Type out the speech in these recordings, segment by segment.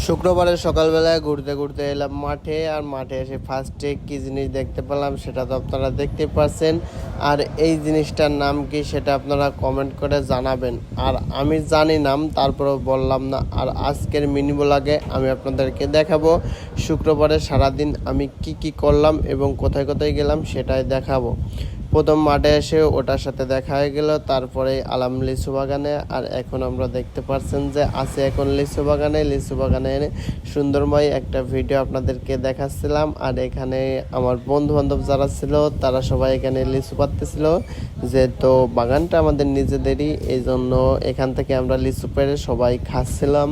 শুক্রবারের সকালবেলায় ঘুরতে ঘুরতে এলাম মাঠে। আর মাঠে এসে ফার্স্টে কী জিনিস দেখতে পেলাম সেটা তো আপনারা দেখতে পাচ্ছেন। আর এই জিনিসটার নাম কি সেটা আপনারা কমেন্ট করে জানাবেন। আর আমি জানি নাম, তারপরেও বললাম না। আর আজকের মিনি ব্লগে আমি আপনাদেরকে দেখাবো শুক্রবারে সারাদিন আমি কি কি করলাম এবং কোথায় কোথায় গেলাম সেটাই দেখাবো। প্রথম মাঠে এসে ওটার সাথে দেখা হয়ে গেল, তারপরে আলাম লিচু বাগানে। আর এখন আমরা দেখতে পাচ্ছেন যে আছে এখন লিচু বাগানে সুন্দরময় একটা ভিডিও আপনাদেরকে দেখাচ্ছিলাম। আর এখানে আমার বন্ধু বান্ধব যারা ছিল তারা সবাই এখানে লিচু পাড়তেছিল, যেহেতু বাগানটা আমাদের নিজেদেরই, এই জন্য এখান থেকে আমরা লিচু পেড়ে সবাই খাচ্ছিলাম।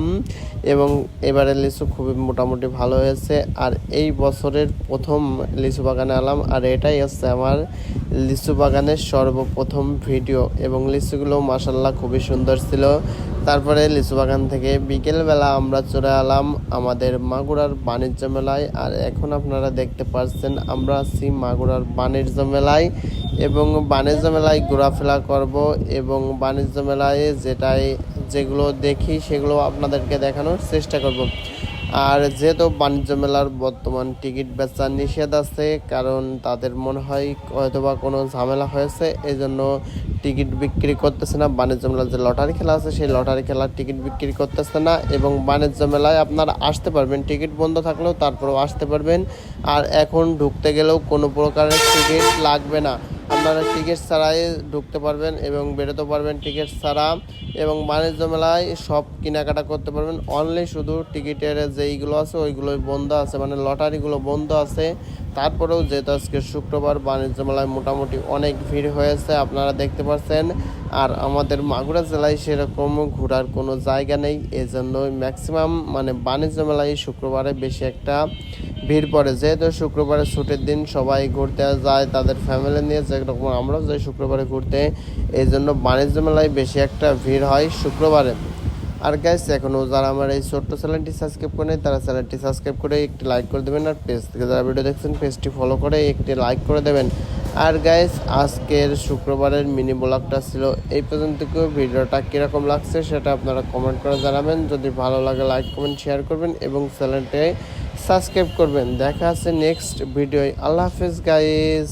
এবং এবারে লিচু খুবই মোটামুটি ভালো হয়েছে। আর এই বছরের প্রথম লিচু বাগানে এলাম, আর এটাই হচ্ছে আমার লিচু বাগানের সর্বপ্রথম ভিডিও। এবং লিচুগুলো মাশাল্লাহ খুবই সুন্দর ছিল। তারপরে লিচু বাগান থেকে বিকেলবেলা আমরা চলে এলাম আমাদের মাগুরার বাণিজ্য মেলায়। আর এখন আপনারা দেখতে পাচ্ছেন আমরা আছি মাগুরার বাণিজ্য মেলায়, এবং বাণিজ্য মেলায় ঘোরাফেরা করব এবং বাণিজ্য মেলায় যেগুলো দেখি সেগুলো আপনাদেরকে দেখানোর চেষ্টা করব। আর যেহেতু বাণিজ্য মেলার বর্তমান টিকিট বেচা নিষেধ আছে, কারণ তাদের মনে হয় হয়তোবা কোনো ঝামেলা হয়েছে, এই জন্য টিকিট বিক্রি করতেছে না। বাণিজ্য মেলার যে লটারি খেলা আছে সেই লটারি খেলার টিকিট বিক্রি করতেছে না। এবং বাণিজ্য মেলায় আপনারা আসতে পারবেন, টিকিট বন্ধ থাকলেও তারপরেও আসতে পারবেন। আর এখন ঢুকতে গেলেও কোনো প্রকারের টিকিট লাগবে না, আপনারা টিকিট ছাড়াই ঢুকতে পারবেন এবং বেরোতে পারবেন টিকিট ছাড়া। এবং বাণিজ্য মেলায় সব কেনাকাটা করতে পারবেন, অনলি শুধু টিকিটের যেইগুলো আছে ওইগুলোই বন্ধ আছে, মানে লটারিগুলো বন্ধ আছে। তারপরেও যেহেতু আজকে শুক্রবার বাণিজ্য মেলায় মোটামুটি অনেক ভিড় হয়েছে আপনারা দেখতে পাচ্ছেন। আর আমাদের মাগুরা জেলায় সেরকম ঘোরার কোনো জায়গা নেই, এজন্যই ম্যাক্সিমাম মানে বাণিজ্য মেলায় শুক্রবারে বেশি একটা ভিড় পড়ে। যেহেতু শুক্রবারে ছুটির দিন সবাই ঘুরতে যায় তাদের ফ্যামিলি নিয়ে, যেরকম আমরাও যাই শুক্রবারে ঘুরতে, এই জন্য বাণিজ্য মেলায় বেশি একটা ভিড় হয় শুক্রবারে। আর গাইস, এখনও যারা আমার এই ছোট্ট চ্যানেলটি সাবস্ক্রাইব করে তারা চ্যানেলটি সাবস্ক্রাইব করে একটি লাইক করে দেবেন। আর পেজ থেকে যারা ভিডিও দেখছেন পেজটি ফলো করে একটি লাইক করে দেবেন। আর গাইস, আজকের শুক্রবারের মিনি ব্লগটা ছিল এই পর্যন্ত। ভিডিওটা কীরকম লাগছে সেটা আপনারা কমেন্ট করে জানাবেন। যদি ভালো লাগে লাইক কমেন্ট শেয়ার করবেন এবং চ্যানেলটি সাবস্ক্রাইব করবেন। দেখা আছে নেক্সট ভিডিওয়। আল্লাহ হাফেজ গাইস।